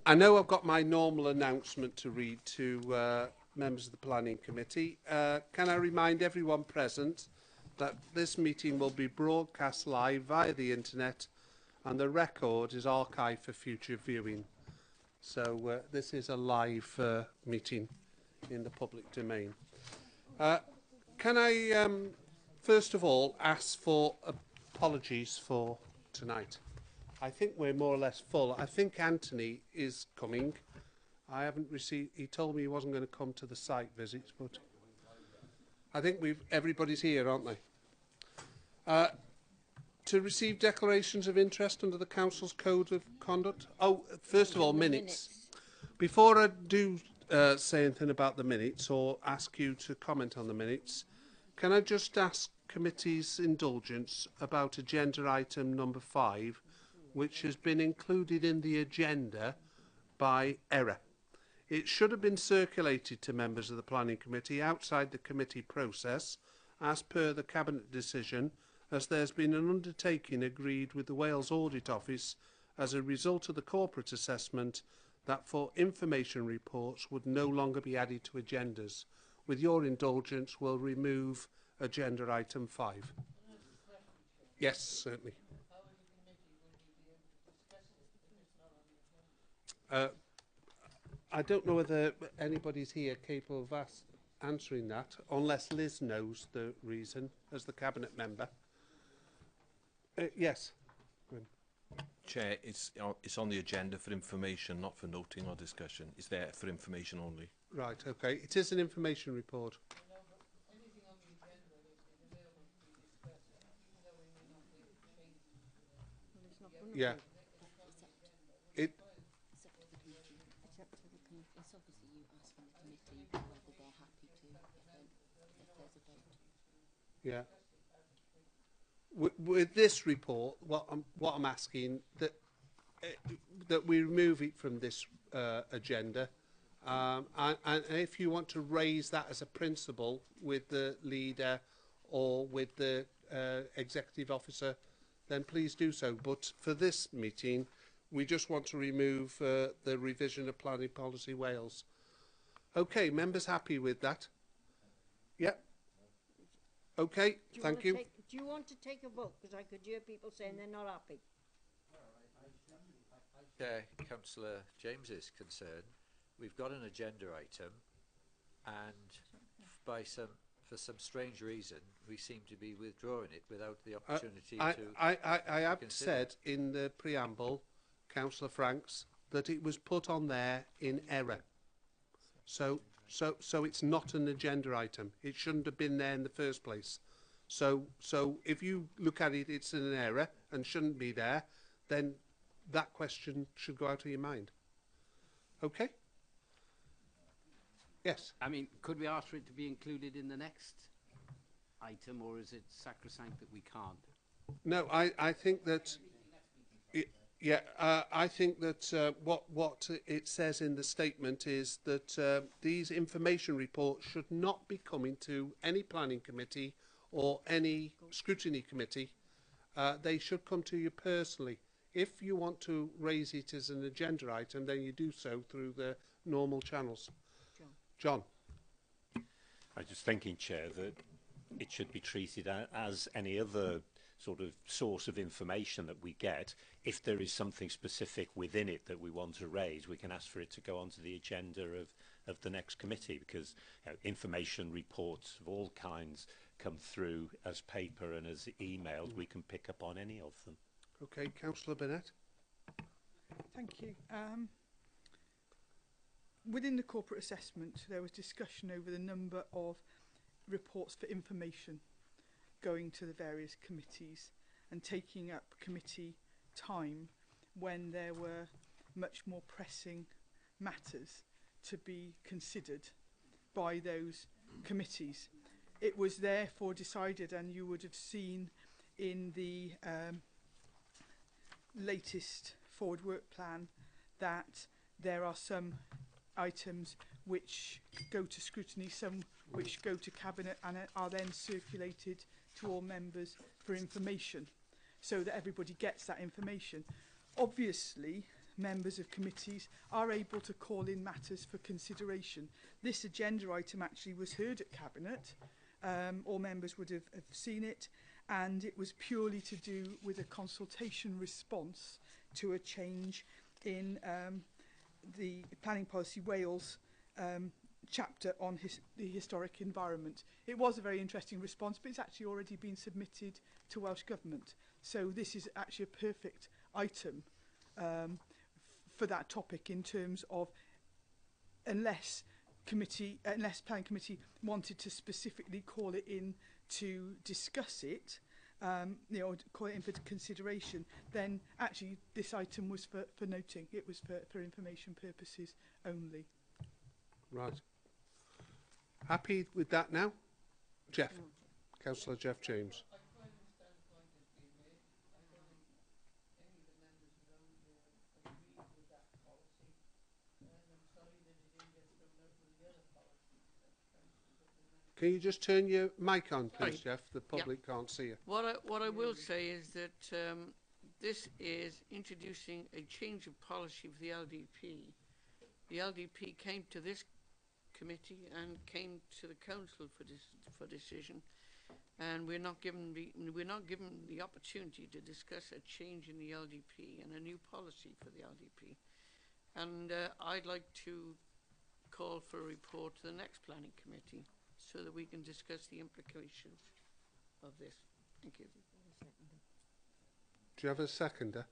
I know I've got my normal announcement to read to members of the Planning Committee. Can I remind everyone present that this meeting will be broadcast live via the internet and the record is archived for future viewing. So this is a live meeting in the public domain. Can I first of all ask for apologies for tonight? I think we're more or less full. I think Anthony is coming. I haven't received, he told me he wasn't going to come to the site visits, but I think everybody's here, aren't they? To receive declarations of interest under the Council's Code of Conduct. Oh, first of all, minutes. Before I do say anything about the minutes or ask you to comment on the minutes, can I just ask committee's indulgence about agenda item number 5, which has been included in the agenda by error. It should have been circulated to members of the Planning Committee outside the committee process as per the Cabinet decision, as there's been an undertaking agreed with the Wales Audit Office as a result of the corporate assessment that for information reports would no longer be added to agendas. With your indulgence, we'll remove agenda item 5. Yes, certainly. I don't know whether anybody's here capable of answering that, unless Liz knows the reason as the Cabinet member. Yes. Chair, it's on the agenda for information, not for noting or discussion. It's there for information only. Right, okay. It is an information report. Yeah. It. It's up to the committee. It's obviously you asking the committee whether they're happy to, if there's a vote. Yeah. With this report, what I'm asking that we remove it from this agenda, and if you want to raise that as a principle with the leader or with the executive officer, then please do so. But for this meeting, we just want to remove the revision of Planning Policy Wales. Okay, members happy with that? Yep. Okay, thank you. Do you want to take a vote? Because I could hear people saying they're not happy. Councillor James's concern. We've got an agenda item, and for some strange reason, we seem to be withdrawing it without the opportunity I have said in the preamble, Councillor Franks, that it was put on there in error. So it's not an agenda item. It shouldn't have been there in the first place. So if you look at it, it's an error and shouldn't be there, then that question should go out of your mind. Okay? Yes. I mean, could we ask for it to be included in the next item, or is it sacrosanct that we can't? No, I think that. I think that what it says in the statement is that these information reports should not be coming to any planning committee or any scrutiny committee. They should come to you personally. If you want to raise it as an agenda item, then you do so through the normal channels. John. I was just thinking, Chair, that it should be treated as any other sort of source of information that we get. If there is something specific within it that we want to raise, we can ask for it to go onto the agenda of the next committee, because information reports of all kinds come through as paper and as emails. We can pick up on any of them. Okay, Councillor Bennett. Thank you. Within the corporate assessment, there was discussion over the number of reports for information going to the various committees and taking up committee time when there were much more pressing matters to be considered by those committees. It was therefore decided, and you would have seen in the latest forward work plan, that there are some items which go to scrutiny, some which go to Cabinet and are then circulated to all members for information, so that everybody gets that information. Obviously, members of committees are able to call in matters for consideration. This agenda item actually was heard at Cabinet. All members would have seen it, and it was purely to do with a consultation response to a change in the Planning Policy Wales chapter on the historic environment. It was a very interesting response, but it's actually already been submitted to Welsh Government. So this is actually a perfect item for that topic, in terms of unless Planning Committee wanted to specifically call it in to discuss it, call it in for consideration, then actually this item was for noting. It was for information purposes only. Right. Happy with that now? Jeff. Councillor Jeff James. Can you just turn your mic on, please, Jeff? The public can't see you. What I will say is that this is introducing a change of policy for the LDP. The LDP came to this committee and came to the council for decision, and we're not given the opportunity to discuss a change in the LDP and a new policy for the LDP. And I'd like to call for a report to the next planning committee, so that we can discuss the implications of this. Thank you. Do you have a seconder?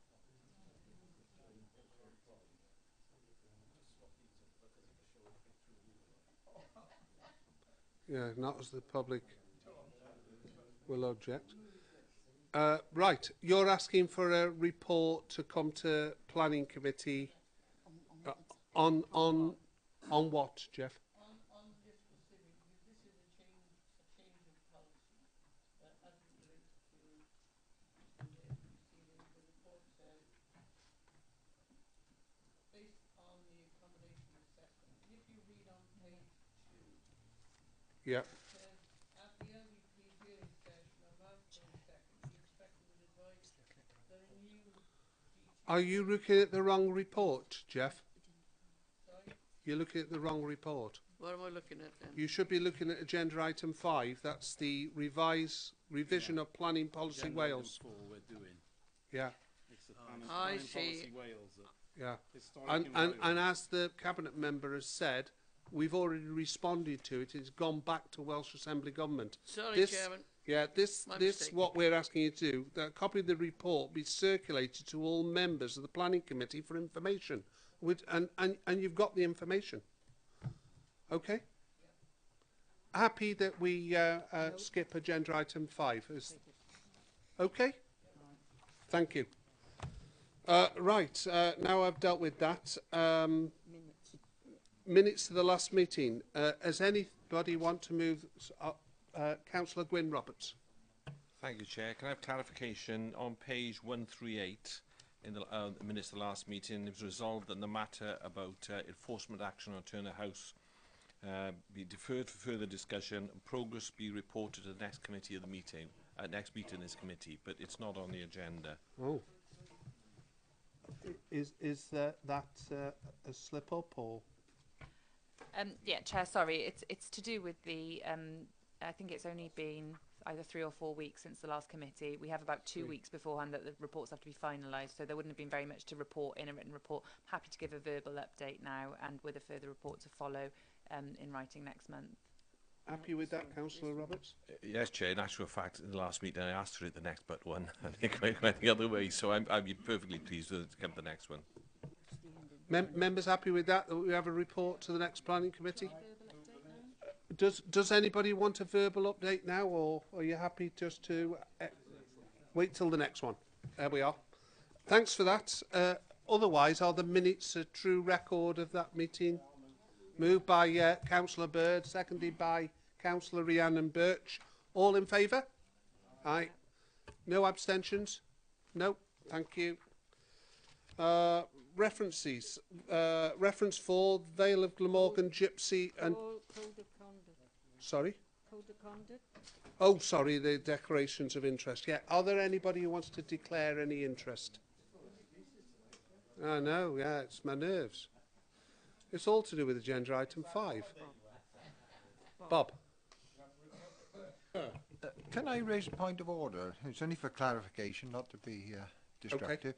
Yeah, not as the public will object. Right, you're asking for a report to come to planning committee on what, Jeff? On this specific, because this is a change of policy as it relates to this. You see, the report says, based on the accommodation assessment. And if you read on page 2, Yeah. it says, at the LDP hearing session on March 22nd, the inspector was advised that a new GT... Are you looking at the wrong report, Jeff? Sorry? You're looking at the wrong report. What am I looking at then? You should be looking at agenda item 5. That's the revision of planning policy Wales. We're doing. Yeah, It's the I see. Policy Wales. yeah. Historic And as the cabinet member has said, we've already responded to it. It's gone back to Welsh Assembly Government. Sorry, Chairman. Yeah, this My this mistake. what we're asking you to do. That a copy of the report be circulated to all members of the planning committee for information. And you've got the information. Okay. Happy that we skip agenda item 5. Okay. Thank you. Right. Now I've dealt with that. Minutes to the last meeting. Does anybody want to move? Councillor Gwyn Roberts. Thank you, Chair. Can I have clarification on page 138 in the minutes of the last meeting? It was resolved that the matter about enforcement action on Turner House be deferred for further discussion and progress be reported to the next committee of the meeting. Next meeting is committee, but it's not on the agenda. Oh. Is that a slip up or? Yeah, Chair, sorry, it's to do with the, I think it's only been either 3 or 4 weeks since the last committee. We have about 2 weeks beforehand that the reports have to be finalised, so there wouldn't have been very much to report in a written report. I'm happy to give a verbal update now and with a further report to follow in writing next month. Happy with that, Councillor Roberts? Yes, Chair. In actual fact, in the last meeting, I asked for it the next but one. I think I went the other way, so I'd be perfectly pleased with it to come to the next one. Members happy with that? That we have a report to the next planning committee? Does anybody want a verbal update now, or are you happy just to wait till the next one? There we are. Thanks for that. Otherwise, are the minutes a true record of that meeting? Moved by Councillor Bird, seconded by Councillor Rhiannon Birch. All in favour? Aye. No abstentions? No. Thank you. References. Reference 4, Vale of Glamorgan, Gypsy and... Code of conduct. Sorry? Code of conduct. Oh, sorry, the declarations of interest. Yeah. Are there anybody who wants to declare any interest? I know, yeah, it's my nerves. It's all to do with agenda item 5. Bob. Can I raise a point of order? It's only for clarification, not to be destructive.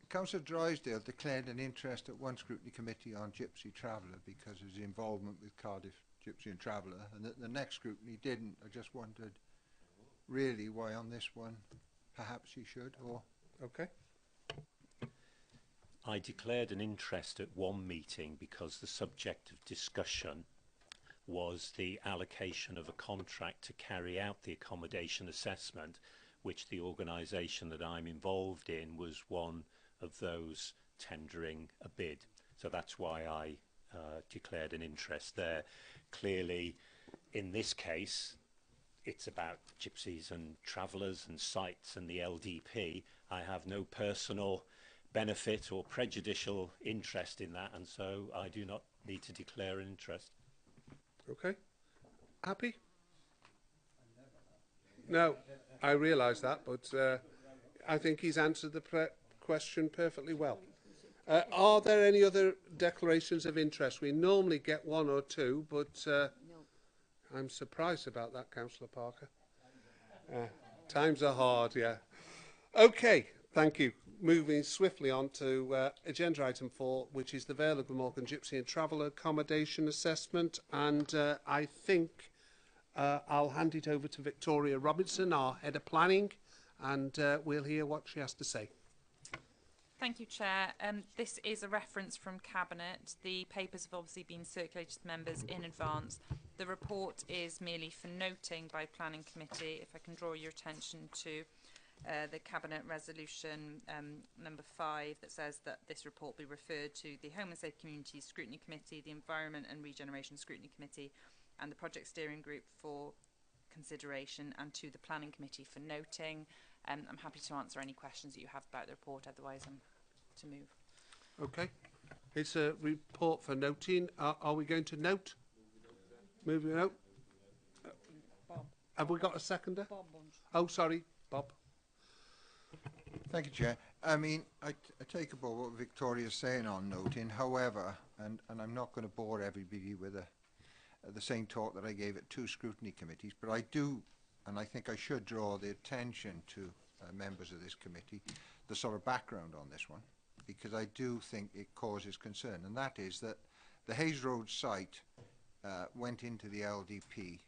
Councillor Drysdale declared an interest at one scrutiny committee on Gypsy Traveller because of his involvement with Cardiff Gypsy and Traveller, and the next scrutiny didn't. I just wondered really why on this one perhaps he should, or... Okay. I declared an interest at one meeting because the subject of discussion was the allocation of a contract to carry out the accommodation assessment, which the organisation that I'm involved in was one of those tendering a bid. So that's why I declared an interest there. Clearly, in this case, it's about gypsies and travellers and sites and the LDP. I have no personal benefit or prejudicial interest in that, and so I do not need to declare an interest. Okay. Happy? No, I realise that, but I think he's answered the question perfectly well. Are there any other declarations of interest? We normally get one or two, but I'm surprised about that, Councillor Parker. Times are hard, yeah. Okay, thank you. Moving swiftly on to agenda item 4, which is the Vale of Glamorgan Gypsy and Traveller Accommodation Assessment. And I think I'll hand it over to Victoria Robinson, our Head of Planning, and we'll hear what she has to say. Thank you, Chair. This is a reference from Cabinet. The papers have obviously been circulated to members in advance. The report is merely for noting by Planning Committee. If I can draw your attention to the Cabinet Resolution number 5 that says that this report be referred to the Home and Safe Communities Scrutiny Committee, the Environment and Regeneration Scrutiny Committee and the Project Steering Group for consideration, and to the Planning Committee for noting. I'm happy to answer any questions that you have about the report, otherwise I'm to move. Okay. It's a report for noting. Are we going to note? Moving out. Bob. Have we got a seconder? Bob wants. Oh, sorry, Bob. Thank you, Chair. I mean, I take aboard what Victoria's saying on noting. However, and I'm not going to bore everybody with the same talk that I gave at 2 scrutiny committees, but I do, and I think I should draw the attention to members of this committee, the sort of background on this one, because I do think it causes concern, and that is that the Hayes Road site went into the LDP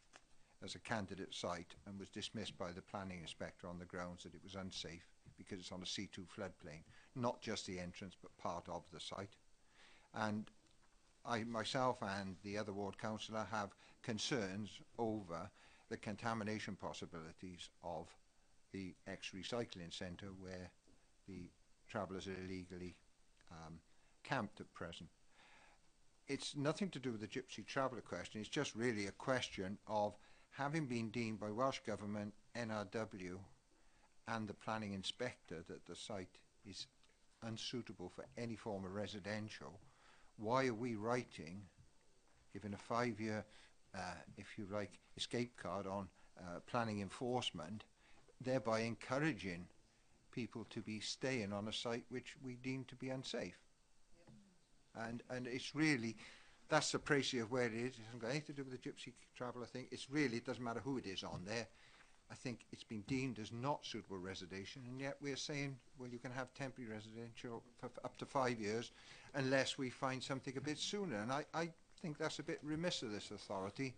as a candidate site and was dismissed by the planning inspector on the grounds that it was unsafe because it's on a C2 floodplain, not just the entrance but part of the site. And I myself and the other ward councillor have concerns over the contamination possibilities of the ex-recycling centre where the travellers are illegally camped at present. It's nothing to do with the Gypsy Traveller question, it's just really a question of having been deemed by Welsh Government, NRW and the planning inspector that the site is unsuitable for any form of residential. Why are we writing, given a 5-year, if you like, escape card on planning enforcement, thereby encouraging people to be staying on a site which we deem to be unsafe? And it's really, that's the précis of where it is. It hasn't got anything to do with the Gypsy Traveller thing. It's really, it doesn't matter who it is on there. I think it's been deemed as not suitable residential, and yet we're saying, well, you can have temporary residential for up to 5 years unless we find something a bit sooner. And I think that's a bit remiss of this authority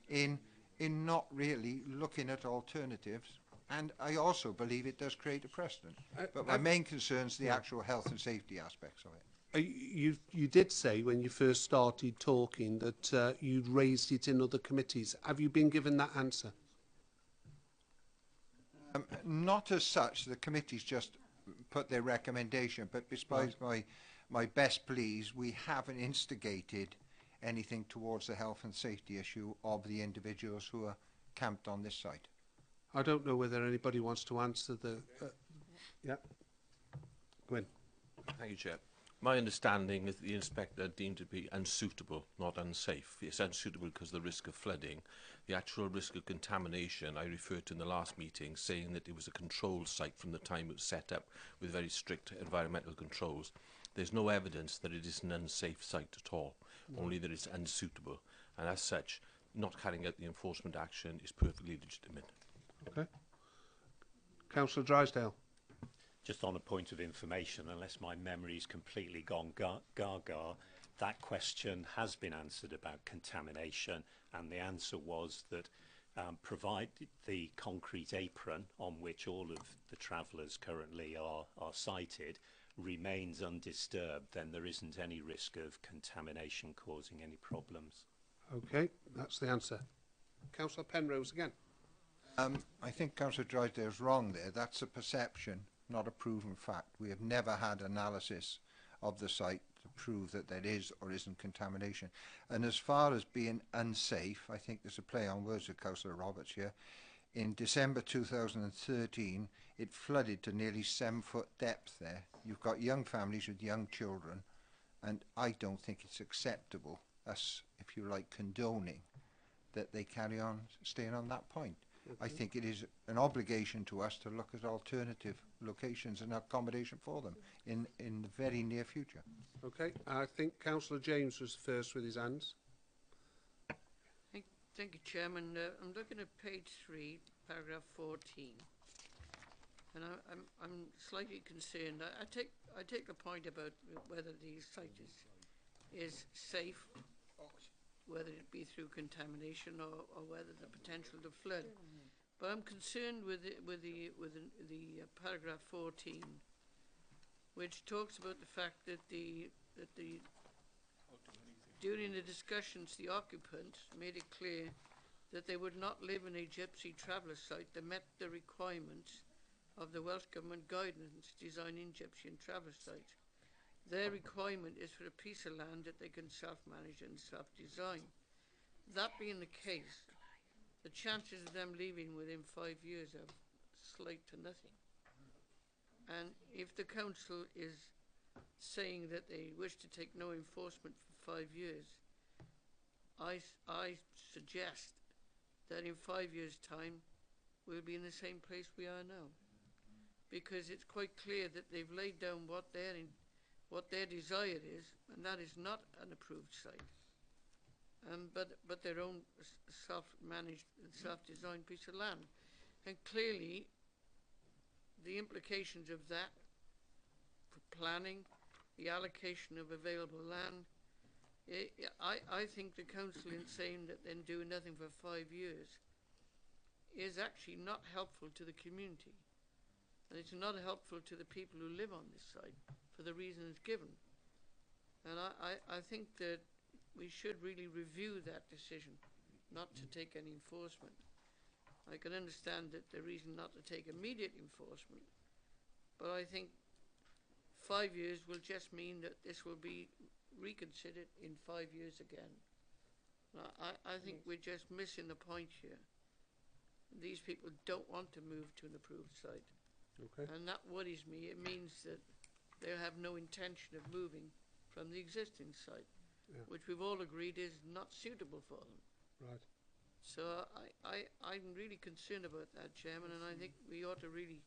in not really looking at alternatives. And I also believe it does create a precedent. But my main concern is the actual health and safety aspects of it. You did say when you first started talking that you'd raised it in other committees. Have you been given that answer? Not as such. The committees just put their recommendation, but despite my best pleas, we haven't instigated anything towards the health and safety issue of the individuals who are camped on this site. I don't know whether anybody wants to answer the... yeah. Gwyn. Thank you, Chair. My understanding is that the inspector deemed to be unsuitable, not unsafe. It's unsuitable because of the risk of flooding. The actual risk of contamination I referred to in the last meeting, saying that it was a controlled site from the time it was set up with very strict environmental controls. There's no evidence that it is an unsafe site at all, only that it's unsuitable. And as such, not carrying out the enforcement action is perfectly legitimate. Okay. Councillor Drysdale. Just on a point of information, unless my memory's completely gone gaga, that question has been answered about contamination, and the answer was that provided the concrete apron on which all of the travellers currently are sited remains undisturbed, then there isn't any risk of contamination causing any problems. Okay, that's the answer. Councillor Penrose again. I think Councillor Drysdale's wrong there. That's a perception, not a proven fact. We have never had analysis of the site to prove that there is or isn't contamination. And as far as being unsafe, I think there's a play on words with Councillor Roberts here. In December 2013, it flooded to nearly 7-foot depth there. You've got young families with young children, and I don't think it's acceptable, us, if you like, condoning that they carry on staying on that point. I think it is an obligation to us to look at alternative locations and accommodation for them in the very near future. Okay, I think Councillor James was first with his hands. Thank you, Chairman. I'm looking at page 3, paragraph 14, and I'm slightly concerned. I take the point about whether the site is safe, whether it be through contamination or whether the potential to flood. But I'm concerned with the paragraph 14, which talks about the fact that during the discussions, the occupants made it clear that they would not live in a gypsy traveller site that met the requirements of the Welsh Government guidance designing gypsy and traveller sites. Their requirement is for a piece of land that they can self-manage and self-design. That being the case, the chances of them leaving within 5 years are slight to nothing. And if the council is saying that they wish to take no enforcement for 5 years, I suggest that in 5 years' time we'll be in the same place we are now, because it's quite clear that they've laid down what their desire is, and that is not an approved site, but their own self-managed and self-designed piece of land. And clearly the implications of that for planning, the allocation of available land, I think the council, in saying that then do nothing for 5 years, is actually not helpful to the community, and it's not helpful to the people who live on this site for the reasons given. And I think that we should really review that decision not to take any enforcement. I can understand that the reason not to take immediate enforcement, but I think 5 years will just mean that this will be reconsidered in 5 years again. I think we're just missing the point here. These people don't want to move to an approved site. Okay. And that worries me. It means that they have no intention of moving from the existing site, which we've all agreed is not suitable for them. Right. So I'm really concerned about that, Chairman, and I think we ought to really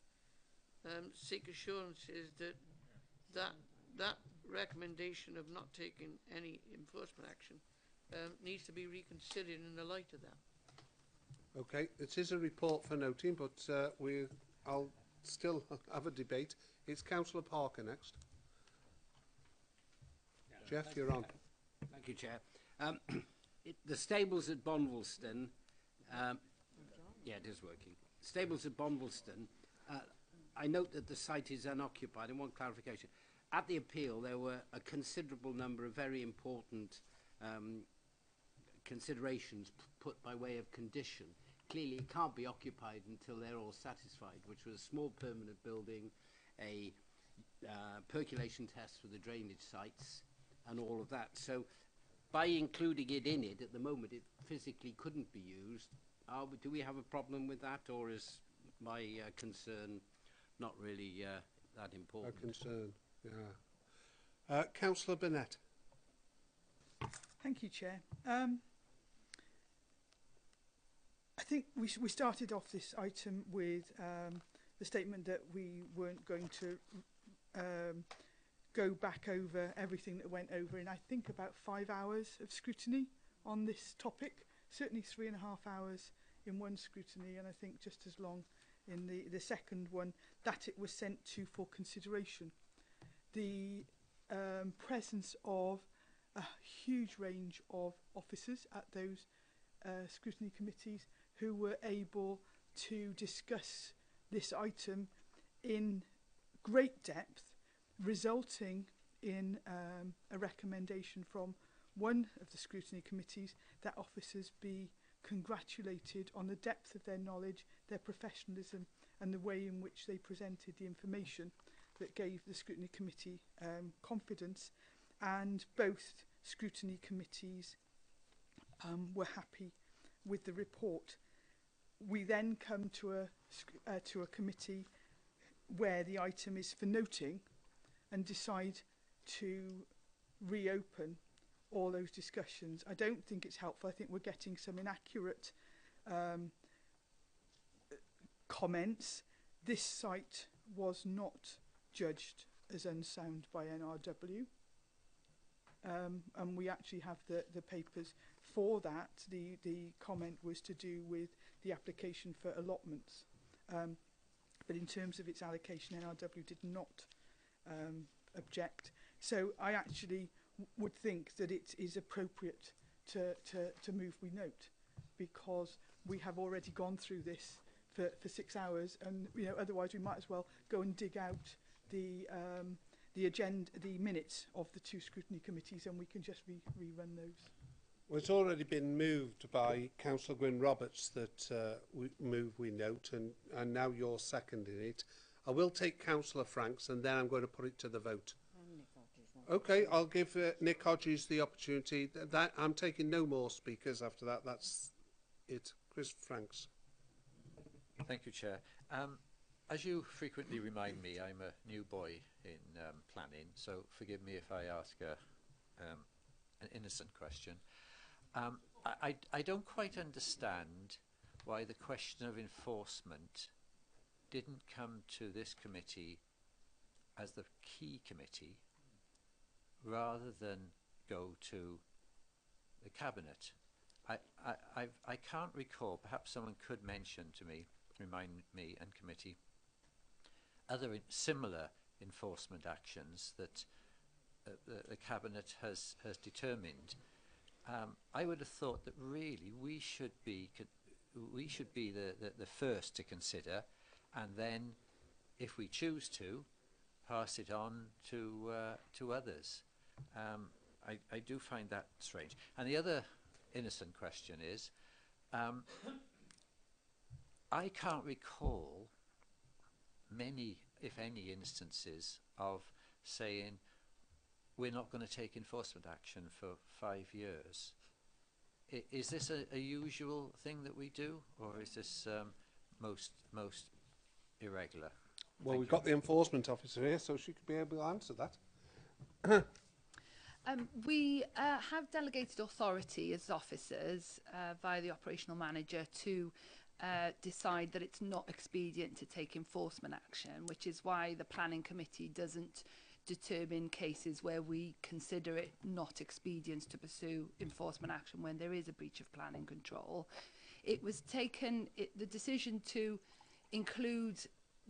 seek assurances that recommendation of not taking any enforcement action needs to be reconsidered in the light of that. Okay, it is a report for noting, but I'll still have a debate. It's Councillor Parker next. Jeff, you're on. Thank you, Chair. The stables at Bonwellston, yeah, it is working. Stables at Bonwellston, I note that the site is unoccupied, and one clarification. At the appeal, there were a considerable number of very important considerations put by way of condition. Clearly, it can't be occupied until they're all satisfied, which was a small permanent building, a percolation test for the drainage sites, and all of that. So, by including it in it, at the moment, it physically couldn't be used. Do we have a problem with that, or is my concern not really that important? A concern, yeah. Councillor Burnett. Thank you, Chair. I think we started off this item with the statement that we weren't going to go back over everything that went over in, I think, about 5 hours of scrutiny on this topic. Certainly 3.5 hours in one scrutiny, and I think just as long in the second one that it was sent to for consideration. The presence of a huge range of officers at those scrutiny committees who were able to discuss this item in great depth, resulting in a recommendation from one of the scrutiny committees that officers be congratulated on the depth of their knowledge, their professionalism, and the way in which they presented the information that gave the scrutiny committee confidence. And both scrutiny committees were happy with the report. We then come to a committee where the item is for noting and decide to reopen all those discussions. I don't think it's helpful. I think we're getting some inaccurate comments. This site was not judged as unsound by NRW. And we actually have the papers for that. The comment was to do with the application for allotments. But in terms of its allocation, NRW did not object. So I actually would think that it is appropriate to move we note, because we have already gone through this for 6 hours, and otherwise we might as well go and dig out the agenda, the minutes of the two scrutiny committees, and we can just rerun those. Well, it's already been moved by Councillor Gwyn Roberts that we note, and now you're seconding it. I will take Councillor Franks, and then I'm going to put it to the vote. Okay, I'll give Nick Hodges the opportunity. I'm taking no more speakers after that. That's it. Chris Franks. Thank you, Chair. As you frequently remind me, I'm a new boy in planning, so forgive me if I ask an innocent question. I don't quite understand why the question of enforcement didn't come to this committee as the key committee rather than go to the Cabinet. I can't recall, perhaps someone could mention to me, remind me and committee, other similar enforcement actions that the Cabinet has determined. I would have thought that really we should be the first to consider, and then, if we choose to, pass it on to others. I do find that strange. And the other innocent question is, I can't recall many, if any, instances of saying we're not going to take enforcement action for 5 years. Is this a usual thing that we do, or is this most irregular? Well, we've got the enforcement officer here, so she could be able to answer that. We have delegated authority as officers via the operational manager to decide that it's not expedient to take enforcement action, which is why the planning committee doesn't determine cases where we consider it not expedient to pursue enforcement action when there is a breach of planning control. It was taken, the decision to include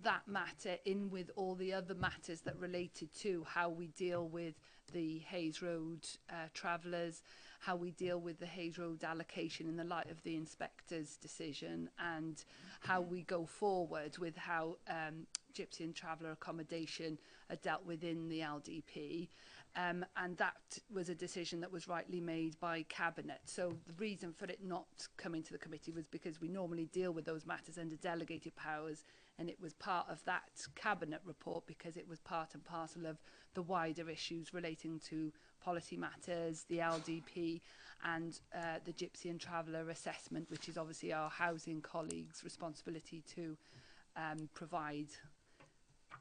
that matter in with all the other matters that related to how we deal with the Hayes Road travellers, how we deal with the Hayes Road allocation in the light of the inspector's decision, and how we go forward with how gypsy and traveller accommodation are dealt with in the LDP. And that was a decision that was rightly made by Cabinet. So the reason for it not coming to the committee was because we normally deal with those matters under delegated powers, and it was part of that Cabinet report because it was part and parcel of the wider issues relating to policy matters, the LDP, and the gypsy and traveller assessment, which is obviously our housing colleagues' responsibility to provide.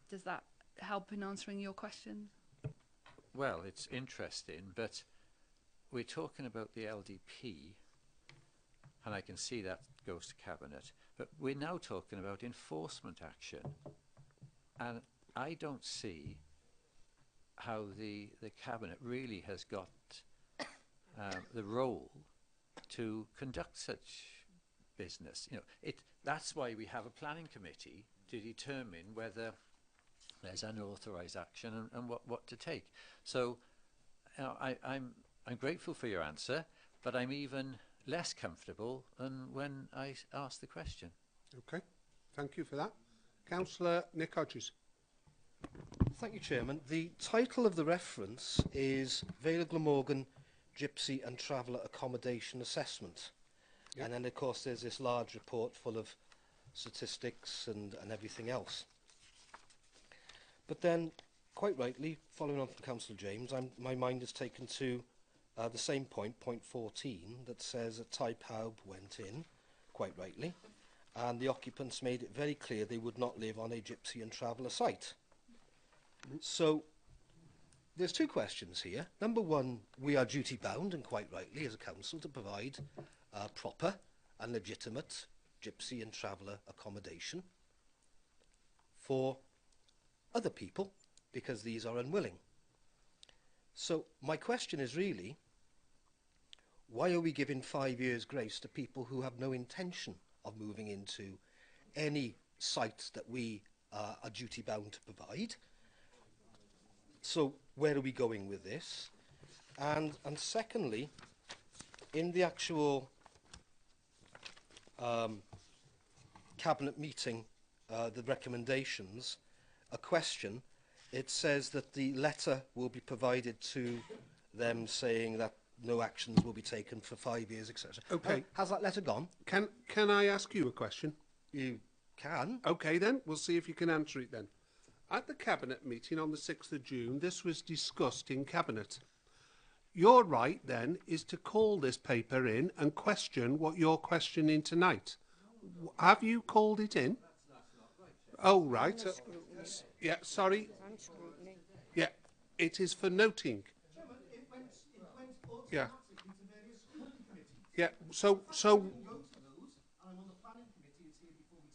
Does that help in answering your question? Well, it's interesting, but we're talking about the LDP, and I can see that goes to Cabinet, but we're now talking about enforcement action, and I don't see how the Cabinet really has got the role to conduct such business. You know, that's why we have a planning committee to determine whether there's unauthorised action and what to take. So, you know, I'm grateful for your answer, but I'm even less comfortable than when I asked the question. Okay, thank you for that. Councillor Nick Hodges. Thank you, Chairman. The title of the reference is Vale, Glamorgan Gypsy and Traveller Accommodation Assessment. Yep. And then, of course, there's this large report full of statistics and everything else. But then, quite rightly, following on from Councillor James, my mind is taken to the same point, point 14, that says a Thai pub went in, quite rightly, and the occupants made it very clear they would not live on a Gypsy and Traveller site. So, there's two questions here. Number one, we are duty bound, and quite rightly, as a council, to provide proper and legitimate Gypsy and Traveller accommodation for other people, because these are unwilling. So my question is really, why are we giving 5 years grace to people who have no intention of moving into any site that we are duty bound to provide? So where are we going with this? And secondly, in the actual Cabinet meeting, the recommendations, a question, it says that the letter will be provided to them saying that no actions will be taken for 5 years, etc. Okay. Has that letter gone? Can I ask you a question? You can. Okay then, we'll see if you can answer it then. At the Cabinet meeting on the 6th of June, this was discussed in Cabinet. Your right then is to call this paper in and question what you're questioning tonight. Have you called it in? Oh, right. Yeah, sorry. Yeah, it is for noting. Yeah. Yeah, so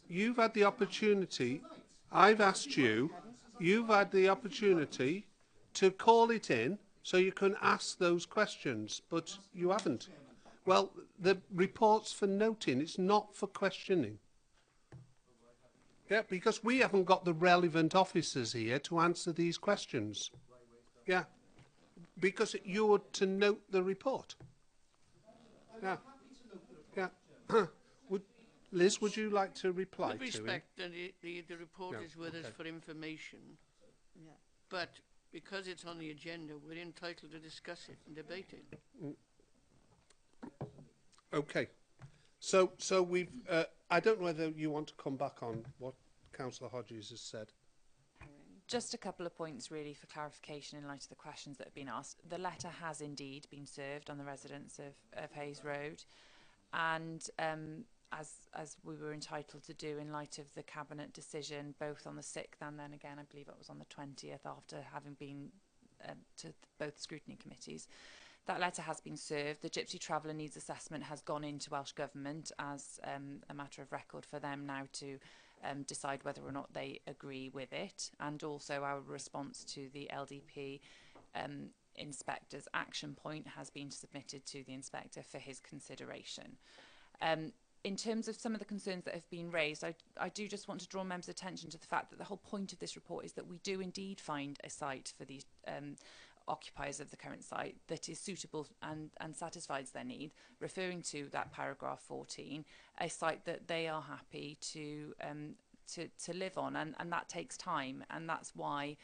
you've had the opportunity, I've asked you, you've had the opportunity to call it in so you can ask those questions, but you haven't. Well, the report's for noting, it's not for questioning. Yeah, because we haven't got the relevant officers here to answer these questions. Yeah, because you're to note the report. Yeah. Yeah. Liz, would you like to reply to him? With respect, the report No, is with us okay. for information, but because it's on the agenda, we're entitled to discuss it and debate it. Okay. So we've, I don't know whether you want to come back on what Councillor Hodges has said. Just a couple of points really for clarification in light of the questions that have been asked. The letter has indeed been served on the residents of Hayes Road, and as we were entitled to do in light of the Cabinet decision, both on the 6th and then again I believe it was on the 20th after having been to both scrutiny committees. That letter has been served. The Gypsy Traveller Needs Assessment has gone into Welsh Government as a matter of record for them now to decide whether or not they agree with it, and also our response to the LDP inspector's action point has been submitted to the inspector for his consideration. In terms of some of the concerns that have been raised, I do just want to draw members' attention to the fact that the whole point of this report is that we do indeed find a site for these occupiers of the current site that is suitable and satisfies their need, referring to that paragraph 14, a site that they are happy to live on, and that takes time, and that's why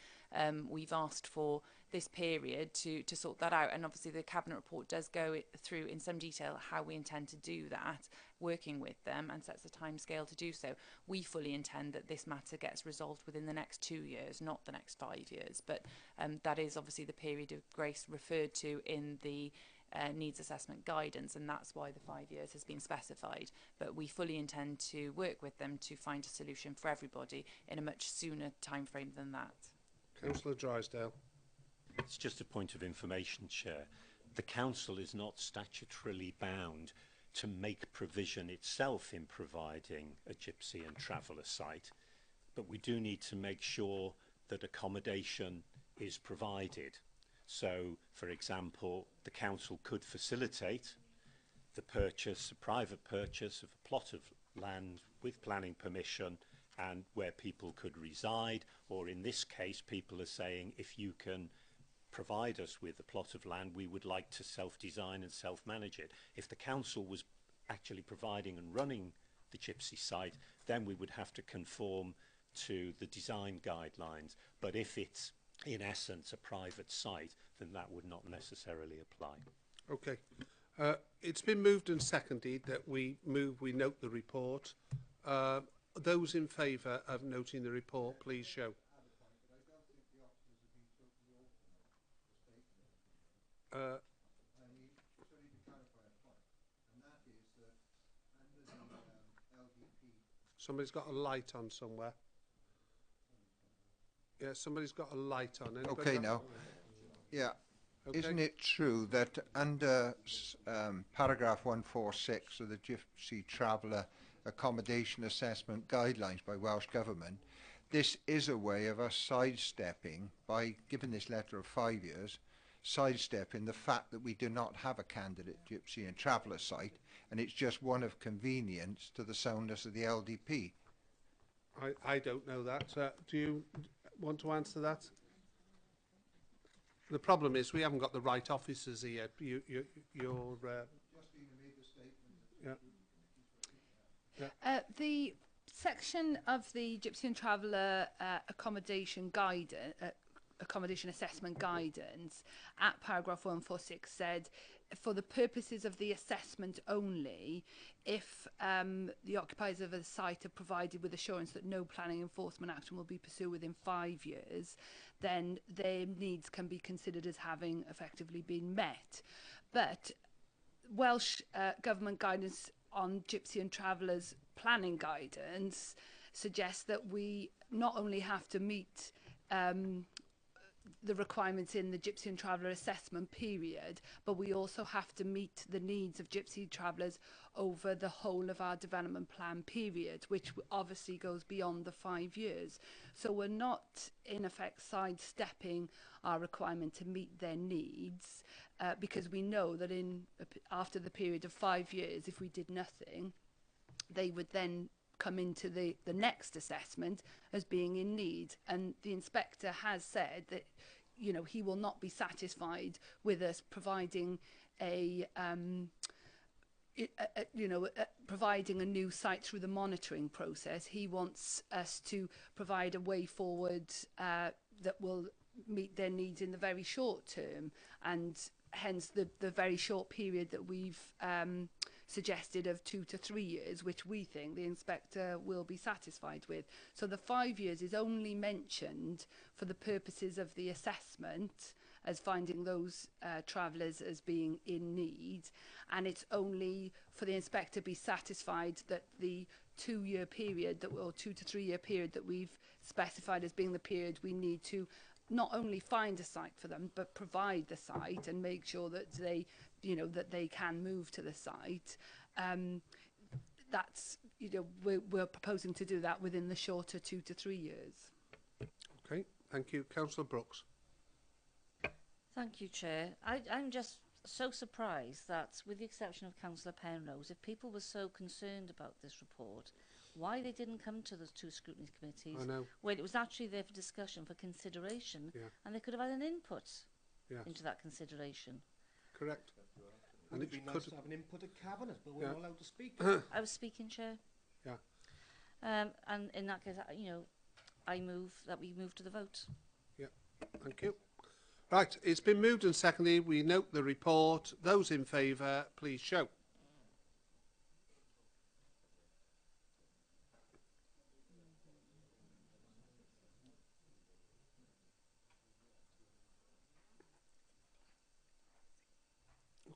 we've asked for this period to sort that out. And obviously the Cabinet report does go through in some detail how we intend to do that, working with them, and sets a time scale to do so. We fully intend that this matter gets resolved within the next 2 years, not the next 5 years, but that is obviously the period of grace referred to in the needs assessment guidance, and that's why the 5 years has been specified. But we fully intend to work with them to find a solution for everybody in a much sooner time frame than that. Councillor Drysdale. It's just a point of information, Chair. The Council is not statutorily bound to make provision itself in providing a Gypsy and Traveller site, but we do need to make sure that accommodation is provided. So, for example, the council could facilitate the purchase, a private purchase of a plot of land with planning permission and where people could reside, or in this case, people are saying, if you can provide us with a plot of land, we would like to self-design and self-manage it. If the council was actually providing and running the gypsy site, then we would have to conform to the design guidelines. But if it's, in essence, a private site, then that would not necessarily apply. Okay. It's been moved and seconded that we note the report. Those in favour of noting the report, please show. Somebody's got a light on somewhere. Yeah, somebody's got a light on. Anybody Okay, got- now. Yeah. Okay. Isn't it true that under paragraph 146 of the Gypsy Traveller Accommodation Assessment Guidelines by Welsh Government, this is a way of us sidestepping, by giving this letter of 5 years, sidestepping the fact that we do not have a candidate Gypsy and Traveller site, and it's just one of convenience to the soundness of the LDP. I don't know that. Do you want to answer that? The problem is we haven't got the right officers here. You're The section of the Gypsy and Traveller accommodation guidance, accommodation assessment guidance at paragraph 146 said, for the purposes of the assessment only, if the occupiers of a site are provided with assurance that no planning enforcement action will be pursued within 5 years, then their needs can be considered as having effectively been met. But Welsh government guidance on Gypsy and Travellers planning guidance suggests that we not only have to meet the requirements in the Gypsy and Traveller assessment period, but we also have to meet the needs of Gypsy travellers over the whole of our development plan period, which obviously goes beyond the 5 years. So we're not, in effect, sidestepping our requirement to meet their needs, because we know that after the period of 5 years, if we did nothing, they would then come into the next assessment as being in need. And the inspector has said that, you know, he will not be satisfied with us providing providing a new site through the monitoring process. He wants us to provide a way forward that will meet their needs in the very short term, and hence the very short period that we've suggested of 2 to 3 years, which we think the inspector will be satisfied with. So the 5 years is only mentioned for the purposes of the assessment, as finding those travellers as being in need, and it's only for the inspector to be satisfied that the 2 year period or 2 to 3 year period that we've specified as being the period we need to not only find a site for them, but provide the site and make sure that they, you know, that they can move to the site. That's, you know, we're proposing to do that within the shorter 2 to 3 years. Okay, thank you. Councillor Brooks. Thank you, Chair. I'm just so surprised that, with the exception of Councillor Penrose, if people were so concerned about this report, why they didn't come to the 2 scrutiny committees when it was actually there for discussion, for consideration, and they could have had an input into that consideration. Correct. Would it be nice to have an input at Cabinet, but we're not allowed to speak. I was speaking, Chair. Yeah. And in that case, you know, I move that we move to the vote. Yeah, thank you. Right, it's been moved and seconded. We note the report. Those in favour, please show.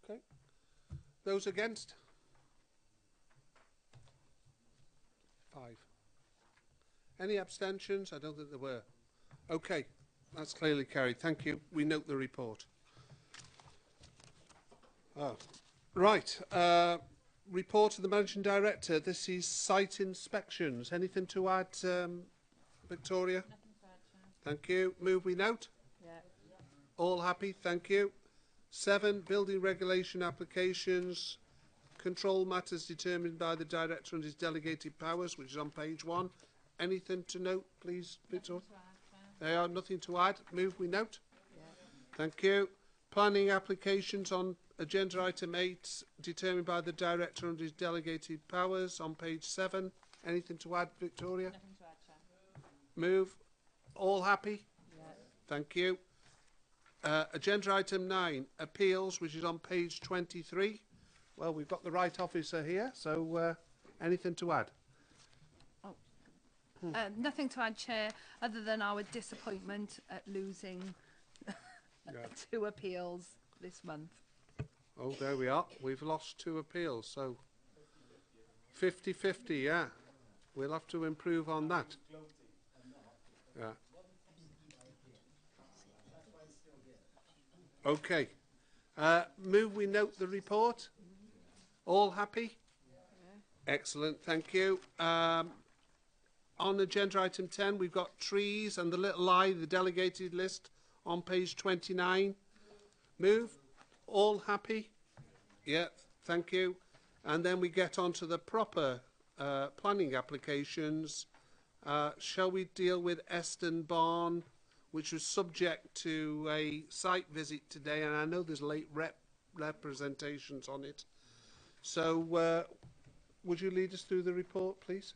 Okay. Those against? 5. Any abstentions? I don't think there were. Okay, that's clearly carried. Thank you. We note the report. Right. Report of the Managing Director. This is site inspections. Anything to add, Victoria? Nothing to add, Chair. Thank you. Move we note? Yeah. All happy? Thank you. 7, building regulation applications. Control matters determined by the director and his delegated powers, which is on page 1. Anything to note, please, Victor? There are nothing to add. Move we note. Yeah. Thank you. Planning applications on agenda item 8, determined by the director and his delegated powers, on page 7. Anything to add, Victoria? Nothing to add, Chair. Move. All happy? Yeah. Thank you. Agenda item 9, appeals, which is on page 23. Well, we've got the right officer here, so anything to add? Nothing to add, Chair, other than our disappointment at losing 2 appeals this month. Oh, there we are. We've lost 2 appeals, so 50-50, yeah. We'll have to improve on that. Yeah. Okay. Move we note the report. All happy? Yeah. Excellent, thank you. On agenda item 10, we've got trees and the little I, the delegated list, on page 29. Move. All happy? Yeah, thank you. And then we get on to the proper planning applications. Shall we deal with Eston Barn, which was subject to a site visit today, and I know there's late representations on it. So would you lead us through the report, please?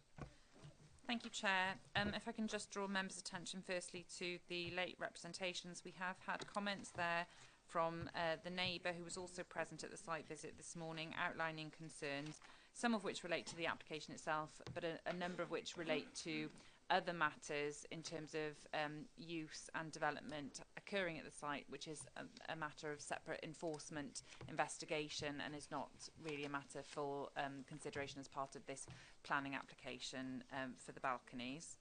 Thank you, Chair. If I can just draw members' attention firstly to the late representations. We have had comments there from the neighbour who was also present at the site visit this morning, outlining concerns, some of which relate to the application itself, but a number of which relate to other matters in terms of use and development occurring at the site, which is a matter of separate enforcement investigation and is not really a matter for consideration as part of this planning application for the balconies.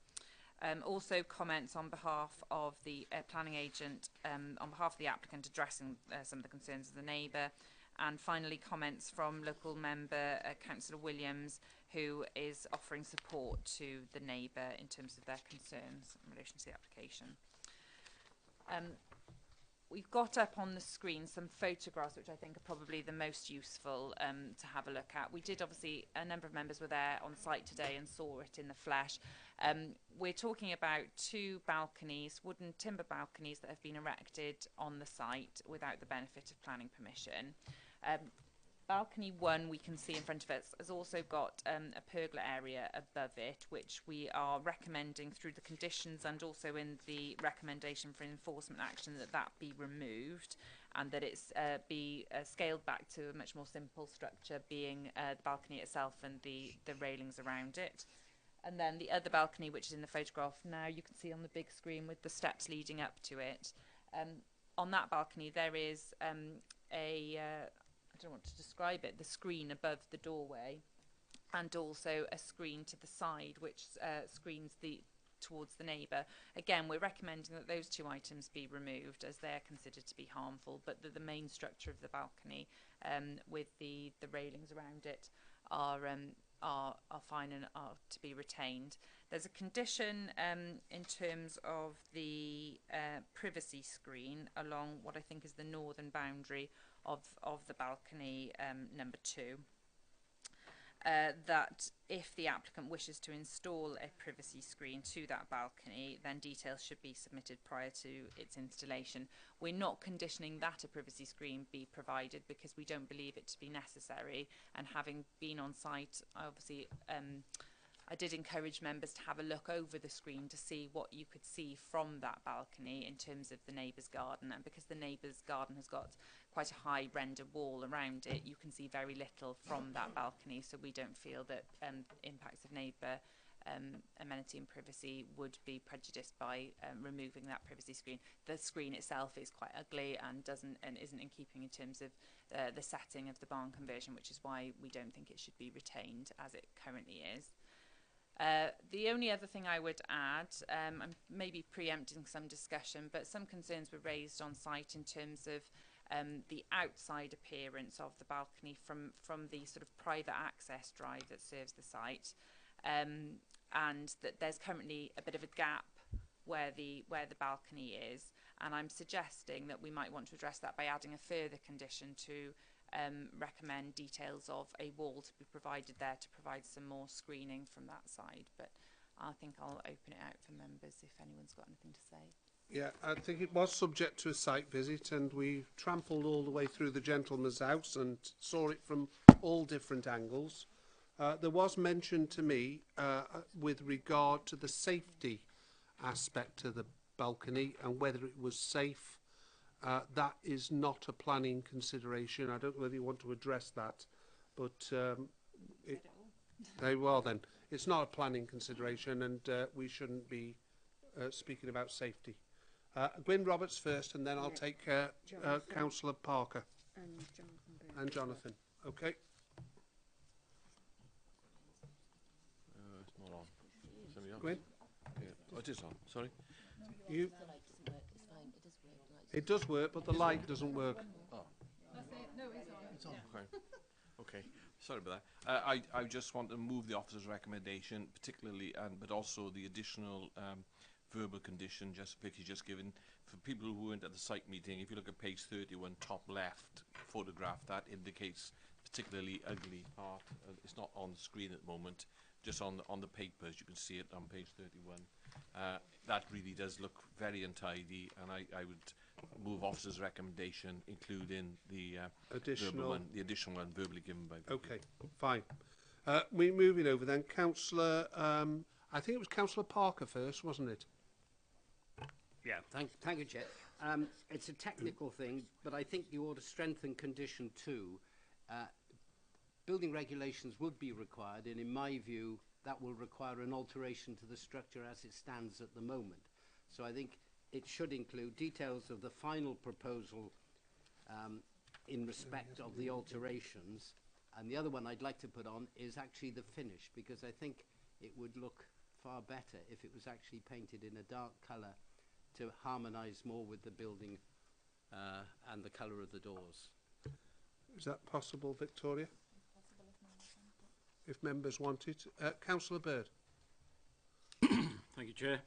Also comments on behalf of the planning agent, on behalf of the applicant, addressing some of the concerns of the neighbour. And finally, comments from local member Councillor Williams, who is offering support to the neighbour in terms of their concerns in relation to the application. We've got up on the screen some photographs which I think are probably the most useful to have a look at. We did, obviously, a number of members were there on site today and saw it in the flesh. We're talking about 2 balconies, wooden timber balconies that have been erected on the site without the benefit of planning permission. Balcony 1, we can see in front of us, has also got a pergola area above it, which we are recommending through the conditions and also in the recommendation for enforcement action that be removed and that it's be scaled back to a much more simple structure, being the balcony itself and the railings around it. And then the other balcony, which is in the photograph now, you can see on the big screen with the steps leading up to it. On that balcony, there is I don't want to describe it, the screen above the doorway, and also a screen to the side which screens towards the neighbour. Again, we're recommending that those 2 items be removed as they're considered to be harmful, but that the main structure of the balcony with the railings around it are fine and are to be retained. There's a condition in terms of the privacy screen along what I think is the northern boundary of the balcony number 2, that if the applicant wishes to install a privacy screen to that balcony, then details should be submitted prior to its installation. We're not conditioning that a privacy screen be provided because we don't believe it to be necessary, and having been on site, obviously I did encourage members to have a look over the screen to see what you could see from that balcony in terms of the neighbour's garden. And because the neighbour's garden has got quite a high render wall around it, you can see very little from that balcony. So we don't feel that impacts of neighbour amenity and privacy would be prejudiced by removing that privacy screen. The screen itself is quite ugly and isn't in keeping in terms of the setting of the barn conversion, which is why we don't think it should be retained as it currently is. The only other thing I would add, I'm maybe preempting some discussion, but some concerns were raised on site in terms of the outside appearance of the balcony from the sort of private access drive that serves the site, and that there's currently a bit of a gap where the balcony is, And I'm suggesting that we might want to address that by adding a further condition to recommend details of a wall to be provided there to provide some more screening from that side. But I think I'll open it out for members if anyone's got anything to say. Yeah, I think it was subject to a site visit, and we trampled all the way through the gentleman's house and saw it from all different angles. There was mentioned to me with regard to the safety aspect to the balcony and whether it was safe. That is not a planning consideration. I don't know whether you want to address that, but well then, it's not a planning consideration, and we shouldn't be speaking about safety. Gwyn Roberts first, and then I'll take Councillor Parker and Jonathan. Okay. It's not on. Somebody else? Gwyn? Yeah. Oh, it is on. Sorry. You. It does work, but the light doesn't work. Oh. No, it's on. Okay. Okay. Sorry about that. I just want to move the officer's recommendation, particularly, but also the additional verbal condition Vicky's just given for people who weren't at the site meeting. If you look at page 31, top left photograph, that indicates particularly ugly part. It's not on the screen at the moment, just on the papers. You can see it on page 31. That really does look very untidy, and I would move officer's recommendation, including the additional one verbally given by Vicky. Okay, fine. We're moving over then. Councillor, I think it was Councillor Parker first, wasn't it? Yeah, thank you, Chair. It's a technical thing, but I think you ought to strengthen condition 2. Building regulations would be required, and in my view, that will require an alteration to the structure as it stands at the moment. So I think it should include details of the final proposal in respect of the alterations. And the other one I'd like to put on is actually the finish, because I think it would look far better if it was actually painted in a dark colour to harmonise more with the building and the colour of the doors. Is that possible, Victoria? If members want it. Councillor Bird. Thank you, Chair.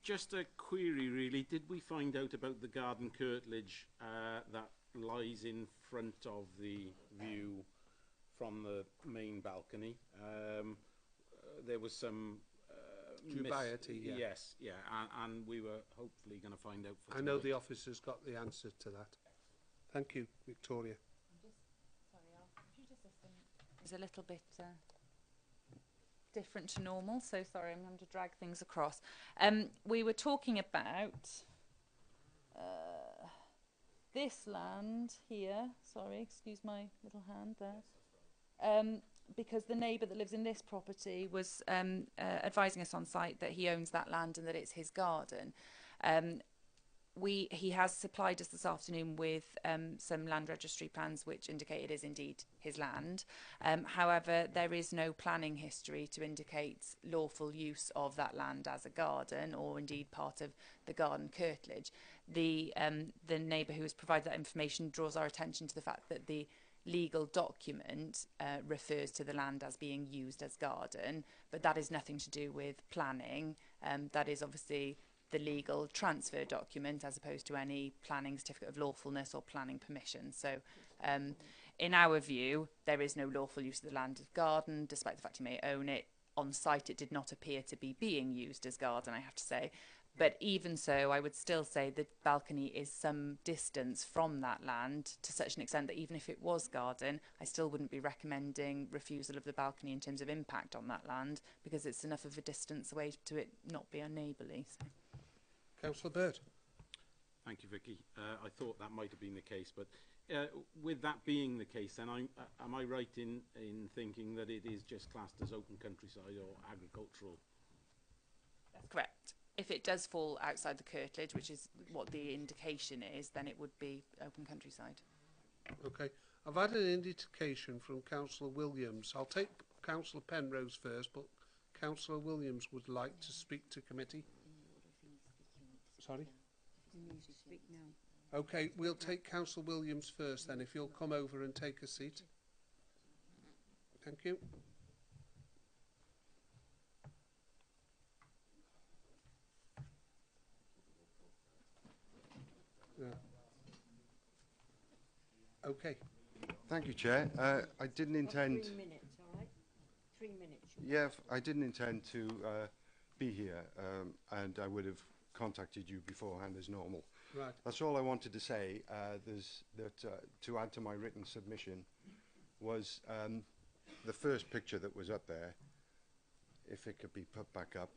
Just a query, really. Did we find out about the garden curtilage that lies in front of the view from the main balcony? There was some dubiety, yeah. Yes, yeah, and we were hopefully going to find out for I know the officer's got the answer to that. Thank you, Victoria. Is a little bit different to normal, so sorry, I'm going to drag things across. We were talking about this land here. Sorry, excuse my little hand there. Because the neighbour that lives in this property was advising us on site that he owns that land and that it's his garden. He has supplied us this afternoon with some land registry plans which indicate it is indeed his land. However, there is no planning history to indicate lawful use of that land as a garden or indeed part of the garden curtilage. The neighbour who has provided that information draws our attention to the fact that the legal document refers to the land as being used as garden, but that is nothing to do with planning. That is obviously the legal transfer document as opposed to any planning certificate of lawfulness or planning permission. So in our view, there is no lawful use of the land as garden, despite the fact he may own it. On site, it did not appear to be being used as garden, I have to say. But even so, I would still say the balcony is some distance from that land to such an extent that even if it was garden, I still wouldn't be recommending refusal of the balcony in terms of impact on that land, because it's enough of a distance away to it not be unneighbourly. So. Councillor Bird. Thank you, Vicky. I thought that might have been the case, but with that being the case, then am I right in thinking that it is just classed as open countryside or agricultural? That's correct. If it does fall outside the curtilage, which is what the indication is, then it would be open countryside. Okay. I've had an indication from Councillor Williams. I'll take Councillor Penrose first, but Councillor Williams would like to speak to committee. Sorry? He needs to speak now. Okay, we'll take Councillor Williams first then, if you'll come over and take a seat. Thank you. Yeah. Okay. Thank you, Chair. I didn't intend... 3 minutes, all right? 3 minutes. Yeah, I didn't intend to be here, and I would have contacted you beforehand as normal. Right. That's all I wanted to say. To add to my written submission was the first picture that was up there, if it could be put back up.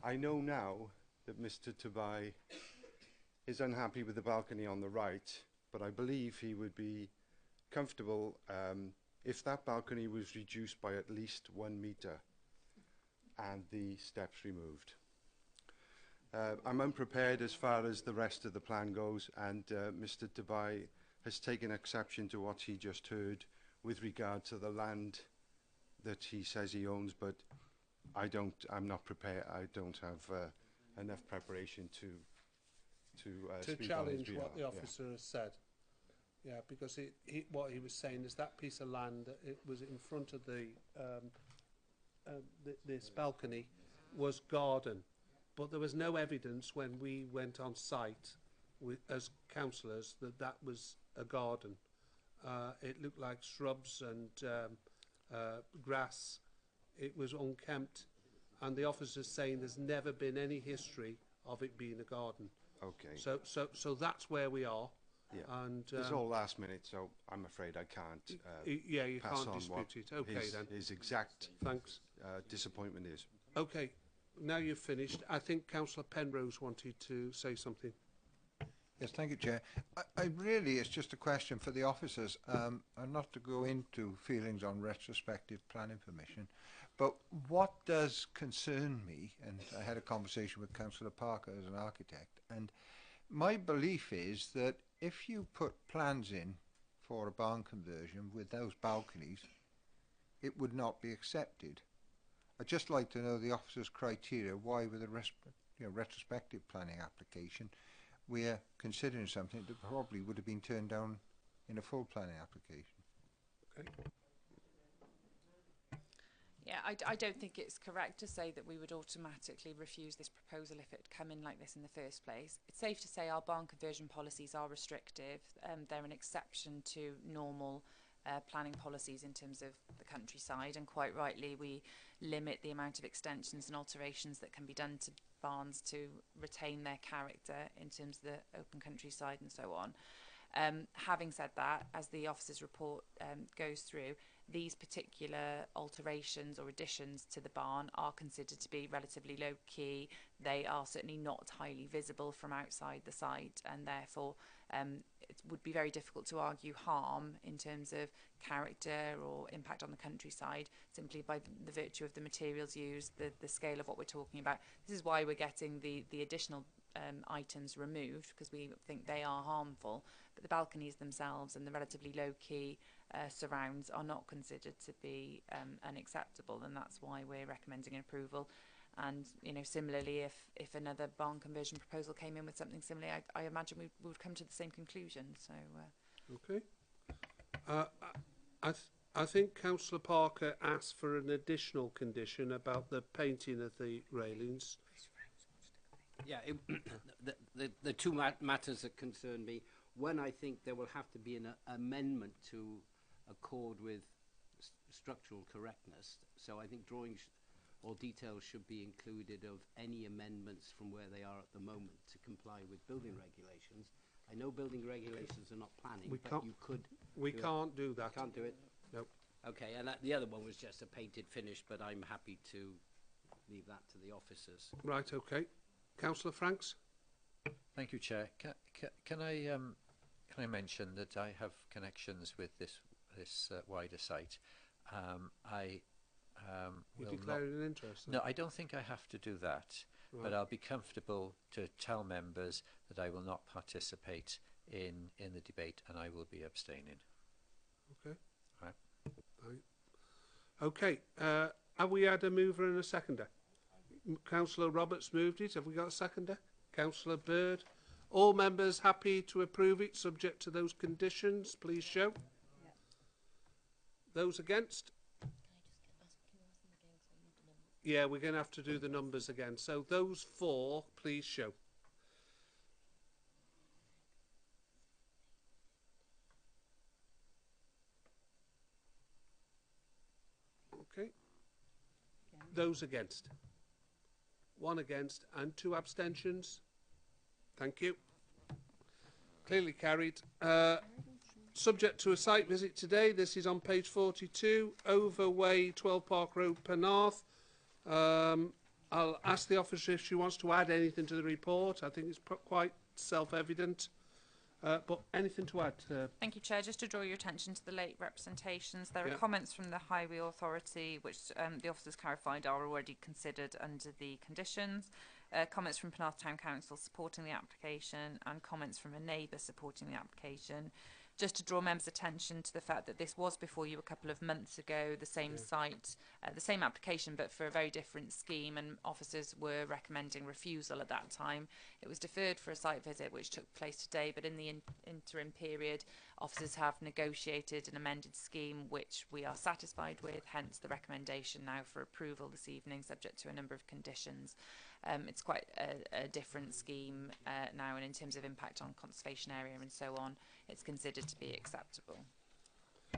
I know now that Mr. Tobai is unhappy with the balcony on the right, but I believe he would be comfortable if that balcony was reduced by at least 1 metre and the steps removed. I'm unprepared as far as the rest of the plan goes, and Mr. Tobai has taken exception to what he just heard with regard to the land that he says he owns, but I'm not prepared. I don't have enough preparation to challenge what the officer has said. Yeah, because what he was saying is that piece of land, it was in front of this balcony, was garden, but there was no evidence when we went on site as councillors that was a garden. It looked like shrubs and grass. It was unkempt, and the officer's saying there's never been any history of it being a garden. Okay. So that's where we are. Yeah. And it's all last minute, so I'm afraid I can't. Yeah, you pass can't on dispute what it. Okay, then. His exact Thanks. disappointment is. Okay, now you've finished. I think Councillor Penrose wanted to say something. Yes, thank you, Chair. I really, it's just a question for the officers, and not to go into feelings on retrospective planning permission, but what does concern me, and I had a conversation with Councillor Parker as an architect, and my belief is that if you put plans in for a barn conversion with those balconies, it would not be accepted. I'd just like to know the officer's criteria why with a retrospective planning application we're considering something that probably would have been turned down in a full planning application. Okay. Yeah, I don't think it's correct to say that we would automatically refuse this proposal if it had come in like this in the first place. It's safe to say our barn conversion policies are restrictive. They're an exception to normal planning policies in terms of the countryside, and quite rightly we limit the amount of extensions and alterations that can be done to barns to retain their character in terms of the open countryside and so on. Having said that, as the officer's report goes through, these particular alterations or additions to the barn are considered to be relatively low key. They are certainly not highly visible from outside the site, and therefore it would be very difficult to argue harm in terms of character or impact on the countryside simply by the virtue of the materials used, the scale of what we're talking about. This is why we're getting the additional items removed, because we think they are harmful, but the balconies themselves and the relatively low-key surrounds are not considered to be unacceptable, and that's why we're recommending an approval. And similarly, if another barn conversion proposal came in with something similar, I imagine we would come to the same conclusion. So okay. I think Councillor Parker asked for an additional condition about the painting of the railings. Yeah, the two matters that concern me. One, I think there will have to be an amendment to accord with structural correctness. So I think drawings or details should be included of any amendments from where they are at the moment to comply with building regulations. I know building regulations are not planning, but you could. We can't do that. Can't do it? Nope. Okay, and the other one was just a painted finish, but I'm happy to leave that to the officers. Right, okay. Councillor Franks? Thank you, Chair. Can I mention that I have connections with this wider site? You declaring an interest? No, I don't think I have to do that, right. But I'll be comfortable to tell members that I will not participate in the debate and I will be abstaining. Okay. Right. Okay. Have we had a mover and a seconder? Councillor Roberts moved it. Have we got a seconder? Councillor Bird. All members happy to approve it subject to those conditions, please show. Yeah. Those against? Yeah, we're going to have to do the numbers again. So those 4, please show. Those against? 1 against and 2 abstentions. Thank you. Clearly carried. Subject to a site visit today. This is on page 42, Overway, 12 Park Road, Penarth. I'll ask the officer if she wants to add anything to the report. I think it's quite self-evident. But anything to add? Thank you, Chair. Just to draw your attention to the late representations, there are Yeah. comments from the Highway Authority, which the officers clarified are already considered under the conditions. Comments from Penarth Town Council supporting the application, and comments from a neighbour supporting the application. Just to draw members' attention to the fact that this was before you a couple of months ago, the same site, the same application, but for a very different scheme, and officers were recommending refusal at that time. It was deferred for a site visit, which took place today, but in the interim period, officers have negotiated an amended scheme, which we are satisfied with, hence the recommendation now for approval this evening, subject to a number of conditions. It's quite a different scheme now, and in terms of impact on conservation area and so on, it's considered to be acceptable.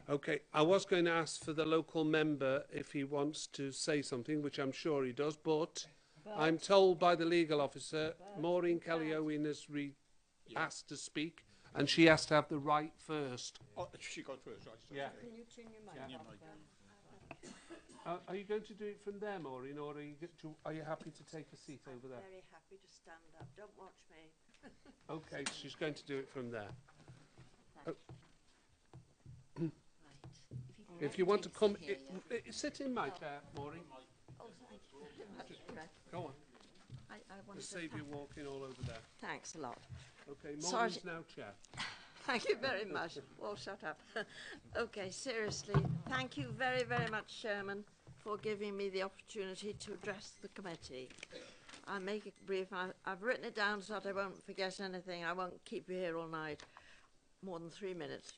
Okay, I was going to ask for the local member if he wants to say something, which I'm sure he does, but I'm told by the legal officer, Maureen Kelly-Owen has asked to speak, and she has to have the right first. Oh, she got first, right? So Yeah. Can you turn your mic off then? Are you going to do it from there, Maureen, or are you happy to take a seat over there? Very happy to stand up. Don't watch me. Okay, she's going to do it from there. If you want to come, sit in my chair, Maureen. Oh, thank you. Go on. I want To to save you walking all over there. Thanks a lot. Okay, Sorry. Maureen's now chair. Thank you very much. Oh, shut up. Okay, seriously, thank you very, very much, Chairman, for giving me the opportunity to address the committee. I'll make it brief. I've written it down so that I won't forget anything. I won't keep you here all night, more than 3 minutes.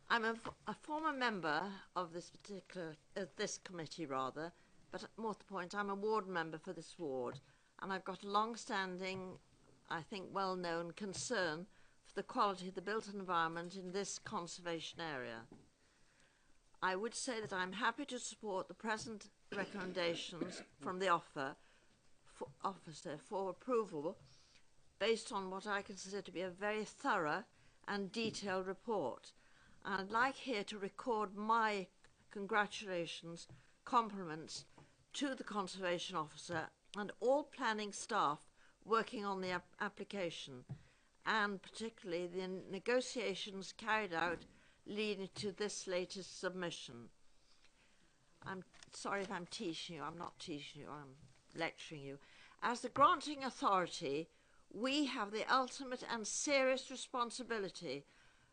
I'm a former member of this committee rather, but more to the point, I'm a ward member for this ward, and I've got a long-standing, I think well-known concern for the quality of the built environment in this conservation area. I would say that I'm happy to support the present recommendations from the officer for approval based on what I consider to be a very thorough and detailed report. And I'd like here to record my congratulations, compliments to the Conservation Officer and all planning staff working on the application, and particularly the negotiations carried out leading to this latest submission. I'm sorry if I'm teaching you. I'm not teaching you. I'm lecturing you. As the granting authority, we have the ultimate and serious responsibility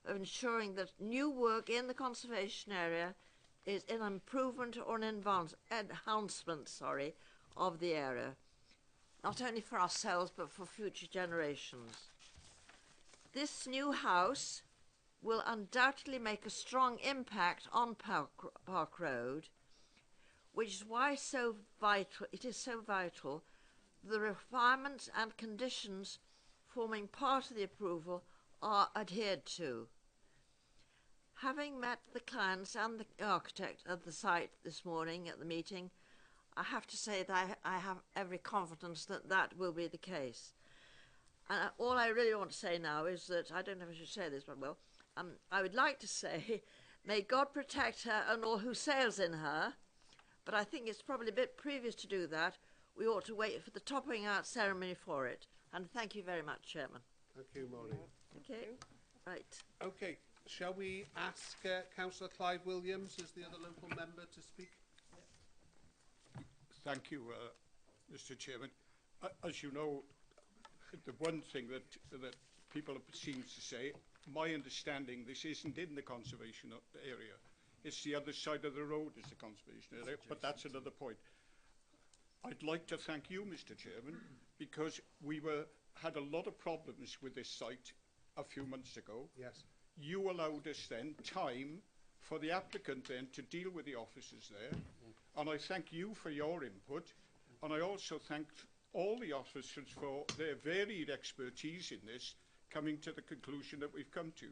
of ensuring that new work in the conservation area is an improvement or an enhancement, of the area, not only for ourselves but for future generations. This new house will undoubtedly make a strong impact on Park Road, which is why it is so vital the requirements and conditions forming part of the approval are adhered to. Having met the clients and the architect of the site this morning at the meeting, I have to say that I have every confidence that that will be the case. And all I really want to say now is that, I don't know if I should say this, but well, I would like to say, may God protect her and all who sails in her, but I think it's probably a bit previous to do that. We ought to wait for the topping out ceremony for it. And thank you very much, Chairman. Thank you, Maureen. Okay, right. Okay, shall we ask Councillor Clive Williams as the other local member to speak? Thank you, Mr. Chairman. As you know, the one thing that people seem to say, my understanding, this isn't in the conservation area. It's the other side of the road is the conservation area, but that's another point. I'd like to thank you, Mr. Chairman, because we had a lot of problems with this site a few months ago. Yes. You allowed us then time for the applicant then to deal with the officers there, and I thank you for your input, and I also thank all the officers for their varied expertise in this, coming to the conclusion that we've come to.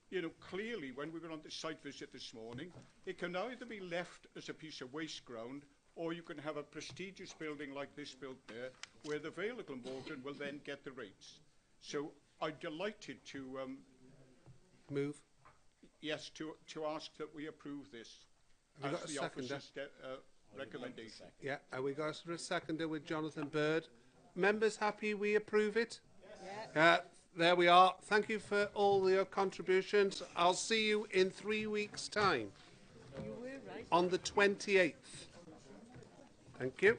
You know, clearly when we were on the site visit this morning, it can either be left as a piece of waste ground or you can have a prestigious building like this built there, where the Vale of Glamorgan will then get the rates. So I'm delighted to move. Yes, to ask that we approve this Have we as got a the seconder? officer's recommendation. Yeah, and we got a seconder with Jonathan Bird. Members happy we approve it? Yes. There we are. Thank you for all your contributions. I'll see you in 3 weeks' time. You were right. On the 28th. Thank you.